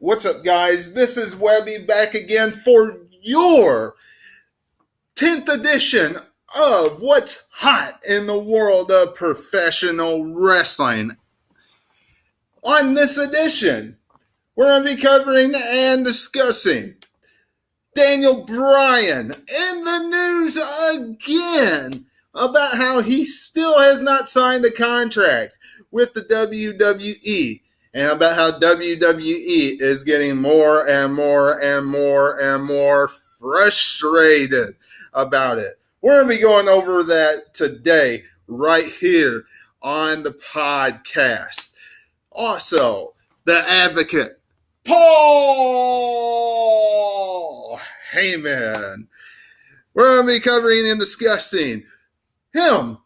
What's up, guys? This is Webby back again for your 10th edition of What's Hot in the World of Professional Wrestling. On this edition, we're going to be covering and discussing Daniel Bryan in the news again about how he still has not signed a contract with the WWE. And about how WWE is getting more and more frustrated about it. We're going to be going over that today, right here on the podcast. Also, the advocate, Paul Heyman. We're going to be covering and discussing him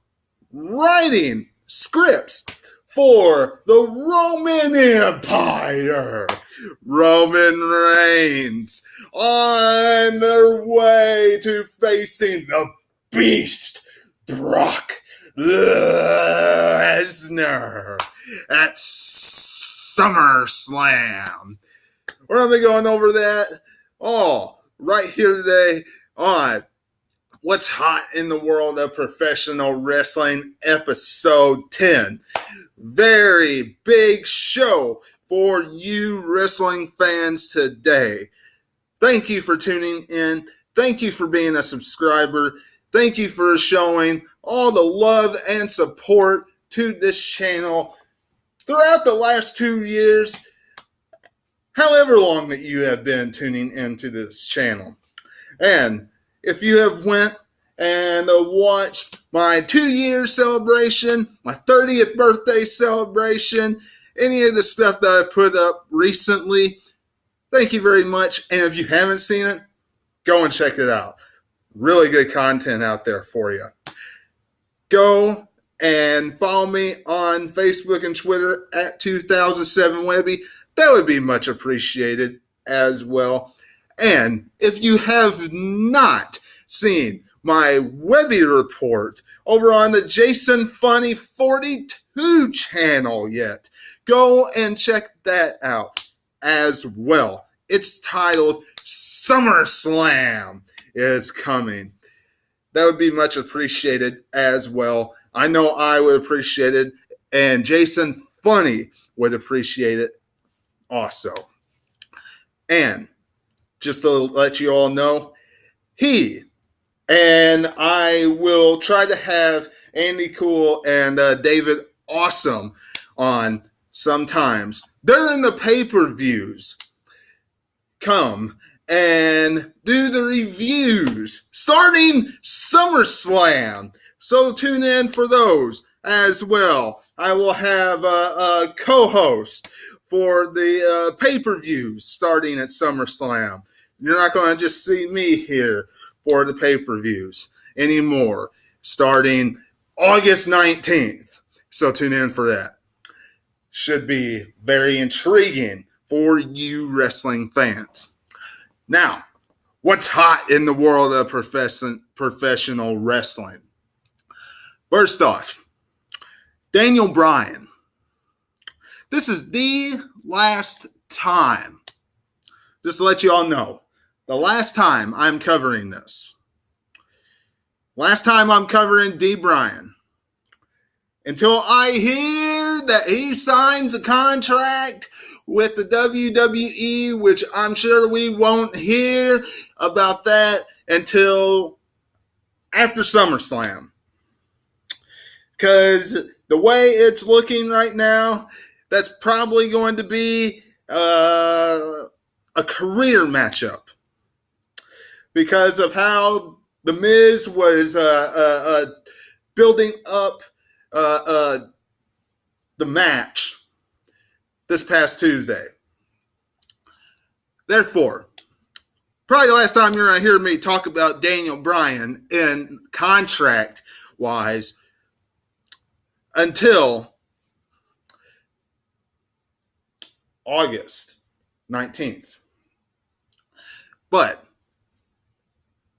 writing scripts for the Roman Empire. Roman Reigns on their way to facing the Beast, Brock Lesnar, at SummerSlam. We're going to be going over that all right here today on What's Hot in the World of Professional Wrestling, Episode 10. Very big show for you wrestling fans today. Thank you for tuning in. Thank you for being a subscriber. Thank you for showing all the love and support to this channel throughout the last 2 years, however long that you have been tuning into this channel. And if you have went and watched my 2-year celebration, my 30th birthday celebration, any of the stuff that I put up recently, thank you very much. And if you haven't seen it, go and check it out. Really good content out there for you. Go and follow me on Facebook and Twitter at 2007Webby. That would be much appreciated as well. And if you have not seen my Webby report over on the Jason Funny 42 channel yet, go and check that out as well. It's titled SummerSlam is Coming. That would be much appreciated as well. I know I would appreciate it, and Jason Funny would appreciate it also. And just to let you all know, and I will try to have Andy Cool and David Awesome on sometimes during the pay-per-views. Come and do the reviews starting SummerSlam. So tune in for those as well. I will have a co-host for the pay-per-views starting at SummerSlam. You're not going to just see me here for the pay-per-views anymore, starting August 19th. So tune in for that. Should be very intriguing for you wrestling fans. Now, what's hot in the world of professional wrestling? First off, Daniel Bryan. This is the last time, just to let you all know, the last time I'm covering this. Last time I'm covering D. Bryan. Until I hear that he signs a contract with the WWE, which I'm sure we won't hear about that until after SummerSlam. Because the way it's looking right now, that's probably going to be a career matchup. Because of how The Miz was building up the match this past Tuesday. Therefore, probably the last time you're going to hear me talk about Daniel Bryan in contract-wise until August 19th. But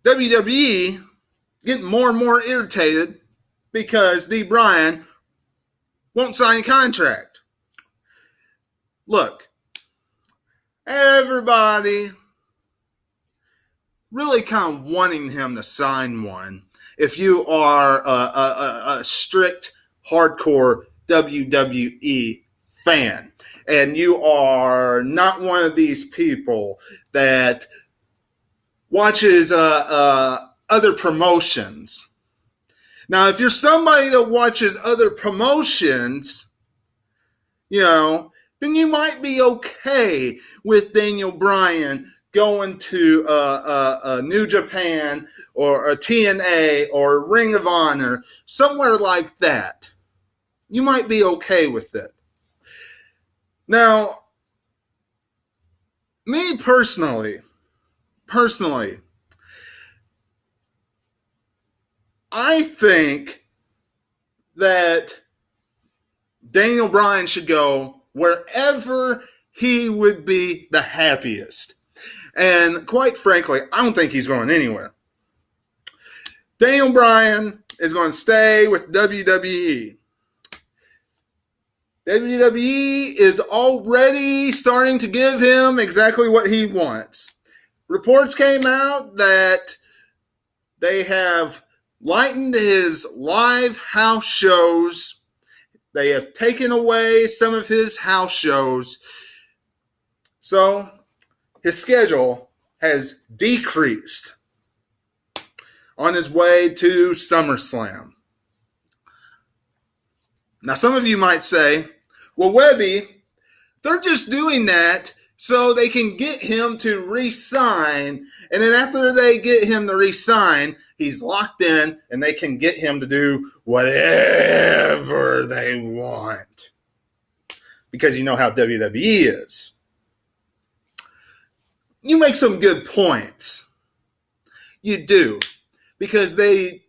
WWE getting more and more irritated because D. Bryan won't sign a contract. Look, everybody really kind of wanting him to sign one if you are a strict, hardcore WWE fan. And you are not one of these people that watches other promotions. Now, if you're somebody that watches other promotions, then you might be okay with Daniel Bryan going to New Japan or a TNA or Ring of Honor, somewhere like that. You might be okay with it. Now, me personally, I think that Daniel Bryan should go wherever he would be the happiest. And quite frankly, I don't think he's going anywhere. Daniel Bryan is going to stay with WWE. WWE is already starting to give him exactly what he wants. Reports came out that they have lightened his live house shows. They have taken away some of his house shows. So his schedule has decreased on his way to SummerSlam. Now, some of you might say, well, Webby, they're just doing that so they can get him to re-sign. And then after they get him to re-sign, he's locked in and they can get him to do whatever they want. Because you know how WWE is. You make some good points. You do. Because they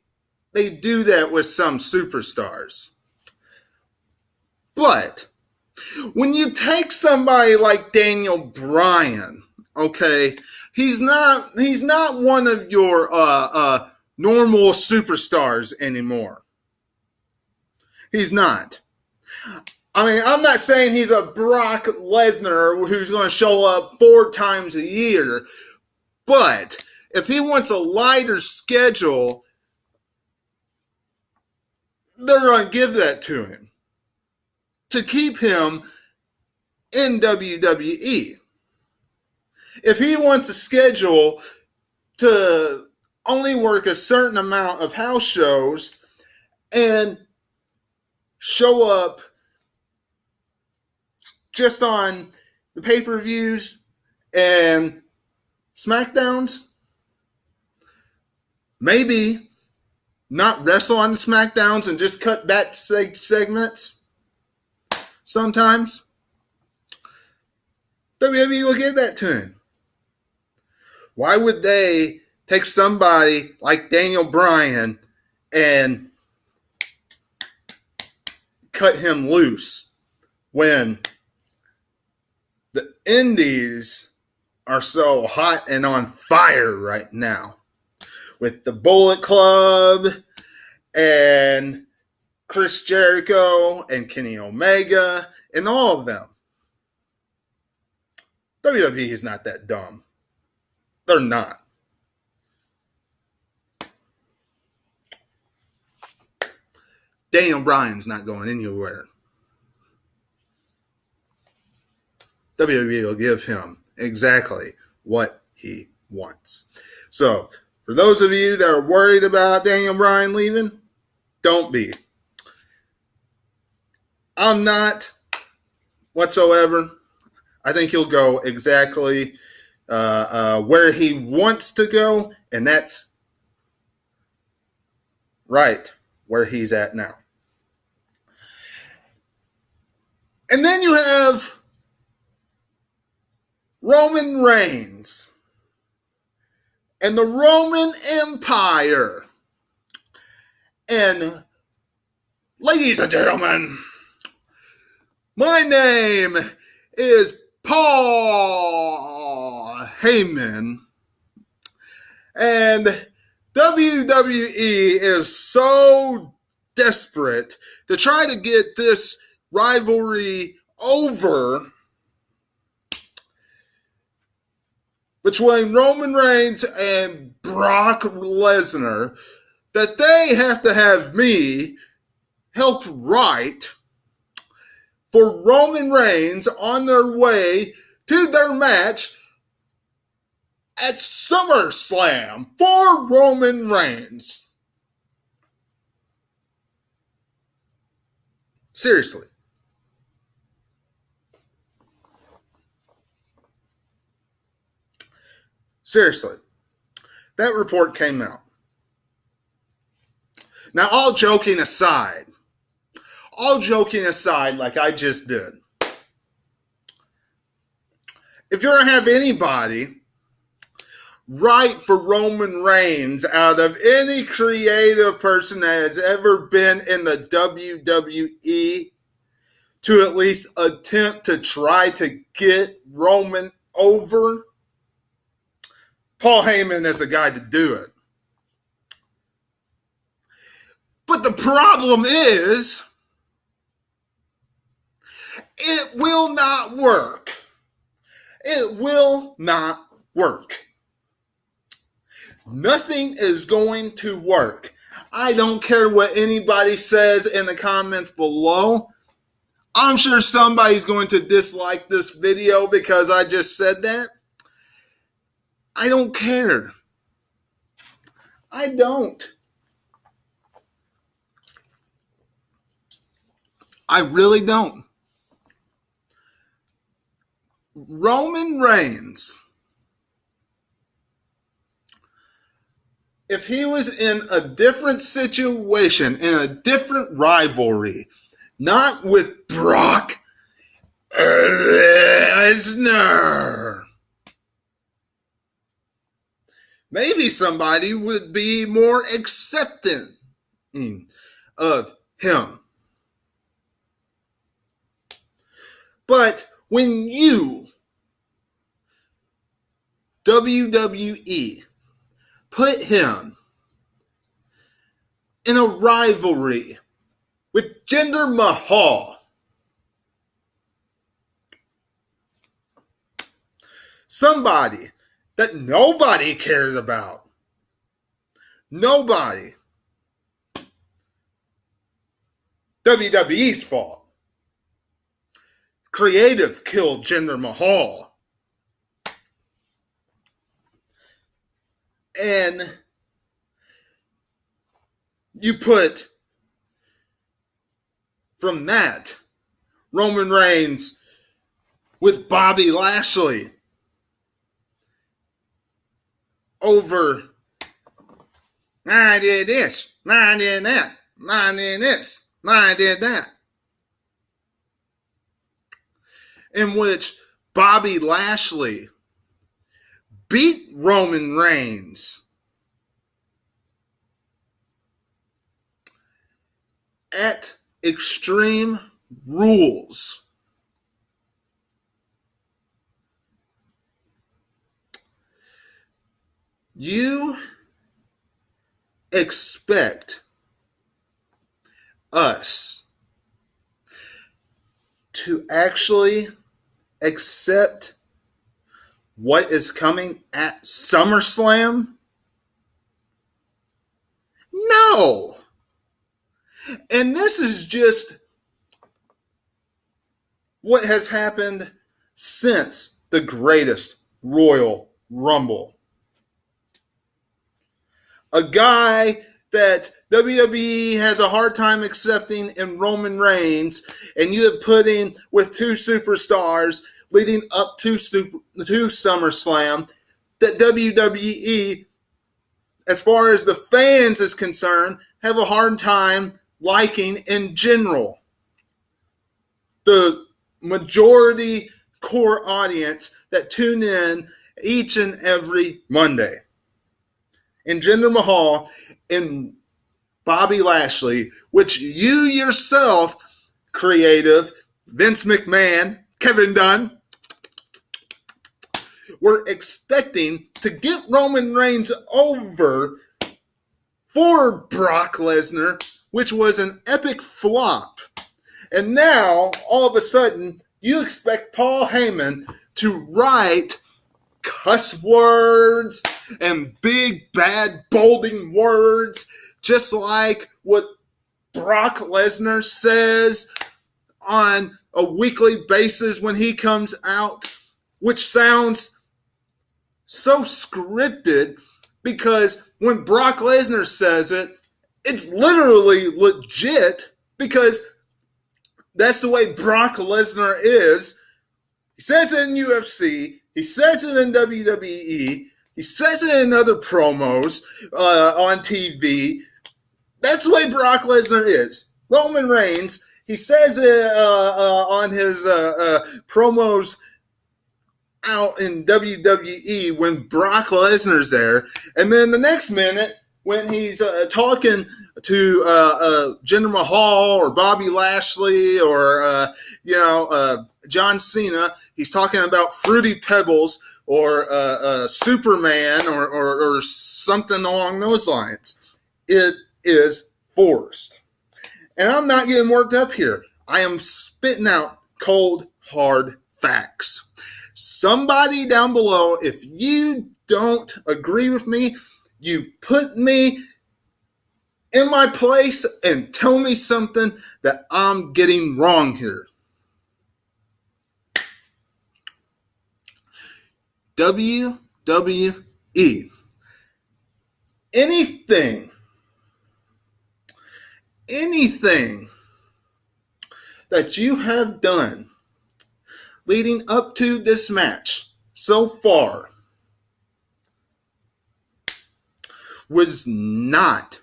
do that with some superstars. But when you take somebody like Daniel Bryan, okay, he's not one of your normal superstars anymore. He's not. I mean, I'm not saying he's a Brock Lesnar who's going to show up 4 times a year, but if he wants a lighter schedule, they're going to give that to him to keep him in WWE. If he wants a schedule to only work a certain amount of house shows and show up just on the pay-per-views and SmackDowns, maybe not wrestle on the SmackDowns and just cut back segments sometimes, WWE will give that to him. Why would they take somebody like Daniel Bryan and cut him loose when the indies are so hot and on fire right now with the Bullet Club and Chris Jericho and Kenny Omega and all of them? WWE is not that dumb. They're not. Daniel Bryan's not going anywhere. WWE will give him exactly what he wants. So, for those of you that are worried about Daniel Bryan leaving, don't be. I'm not whatsoever. I think he'll go exactly where he wants to go, and that's right where he's at now. And then you have Roman Reigns and the Roman Empire. And ladies and gentlemen, my name is Paul Heyman, and WWE is so desperate to try to get this rivalry over between Roman Reigns and Brock Lesnar that they have to have me help write for Roman Reigns on their way to their match at SummerSlam for Roman Reigns. Seriously. Seriously. That report came out. Now, all joking aside, like I just did, if you're going to have anybody write for Roman Reigns out of any creative person that has ever been in the WWE to at least attempt to try to get Roman over, Paul Heyman is the guy to do it. But the problem is, it will not work. It will not work. Nothing is going to work. I don't care what anybody says in the comments below. I'm sure somebody's going to dislike this video because I just said that. I don't care. I don't. I really don't. Roman Reigns, if he was in a different situation, in a different rivalry, not with Brock Lesnar, maybe somebody would be more accepting of him. But when you, WWE, put him in a rivalry with Jinder Mahal, somebody that nobody cares about, nobody, WWE's fault. Creative killed Jinder Mahal. And you put from that Roman Reigns with Bobby Lashley over, I did this, I did that, I did this, I did that. In which Bobby Lashley beat Roman Reigns at Extreme Rules. You expect us to actually accept what is coming at SummerSlam? No. And this is just what has happened since the greatest Royal Rumble. A guy that WWE has a hard time accepting in Roman Reigns, and you have put in with two superstars leading up to SummerSlam, that WWE, as far as the fans is concerned, have a hard time liking in general. The majority core audience that tune in each and every Monday. And Jinder Mahal and Bobby Lashley, which you yourself, creative, Vince McMahon, Kevin Dunn, were expecting to get Roman Reigns over for Brock Lesnar, which was an epic flop. And now, all of a sudden, you expect Paul Heyman to write cuss words and big, bad, bolding words, just like what Brock Lesnar says on a weekly basis when he comes out, which sounds so scripted because when Brock Lesnar says it, it's literally legit because that's the way Brock Lesnar is. He says it in UFC. He says it in WWE. He says it in other promos on TV. That's the way Brock Lesnar is. Roman Reigns, he says it on his promos out in WWE when Brock Lesnar's there. And then the next minute, when he's talking to Jinder Mahal or Bobby Lashley or, John Cena, he's talking about Fruity Pebbles or Superman or something along those lines. It is forced. And I'm not getting worked up here. I am spitting out cold, hard facts. Somebody down below, if you don't agree with me, you put me in my place and tell me something that I'm getting wrong here. WWE. Anything that you have done leading up to this match so far would not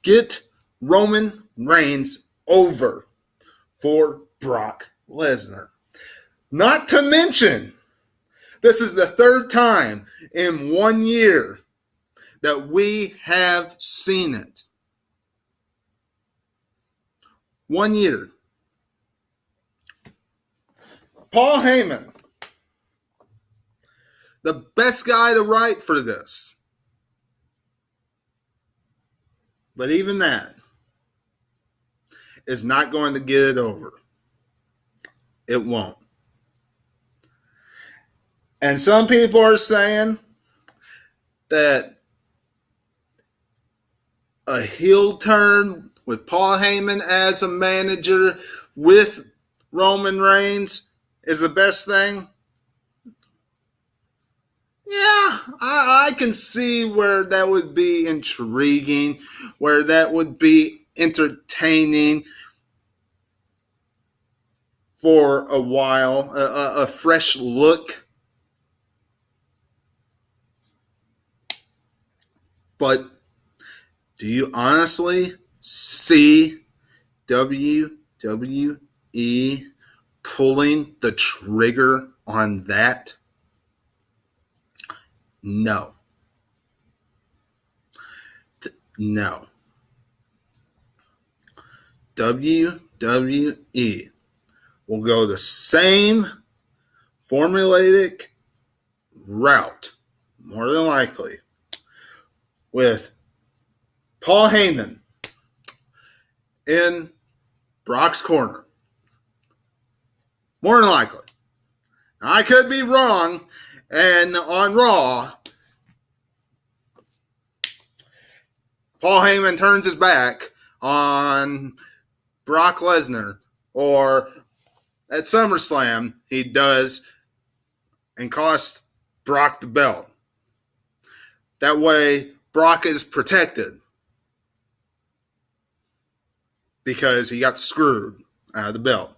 get Roman Reigns over for Brock Lesnar. Not to mention, this is the third time in 1 year that we have seen it. 1 year. Paul Heyman, the best guy to write for this. But even that is not going to get it over. It won't. And some people are saying that a heel turn with Paul Heyman as a manager with Roman Reigns is the best thing. Yeah, I can see where that would be intriguing, where that would be entertaining for a while, a fresh look. But do you honestly see WWE pulling the trigger on that? No. No. WWE will go the same formulaic route, more than likely, with Paul Heyman in Brock's corner. More than likely. Now, I could be wrong, and on Raw, Paul Heyman turns his back on Brock Lesnar, or at SummerSlam, he does and costs Brock the belt. That way, Brock is protected because he got screwed out of the belt.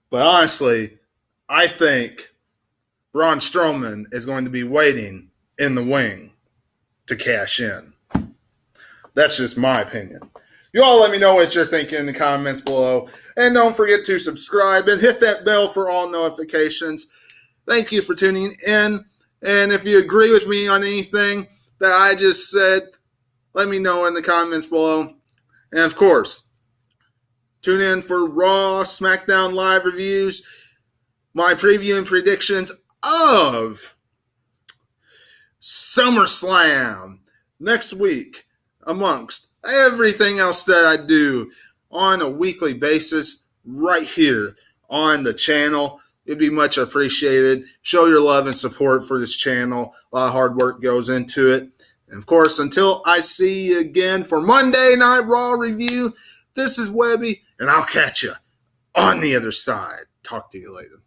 But honestly, I think Braun Strowman is going to be waiting in the wing to cash in. That's just my opinion. You all let me know what you're thinking in the comments below. And don't forget to subscribe and hit that bell for all notifications. Thank you for tuning in. And if you agree with me on anything that I just said, let me know in the comments below. And of course, tune in for Raw, SmackDown Live reviews, my preview and predictions of SummerSlam next week, amongst everything else that I do on a weekly basis right here on the channel. it'd be much appreciated. Show your love and support for this channel. A lot of hard work goes into it. And of course, until I see you again for Monday Night Raw review, this is Webby, and I'll catch you on the other side. Talk to you later.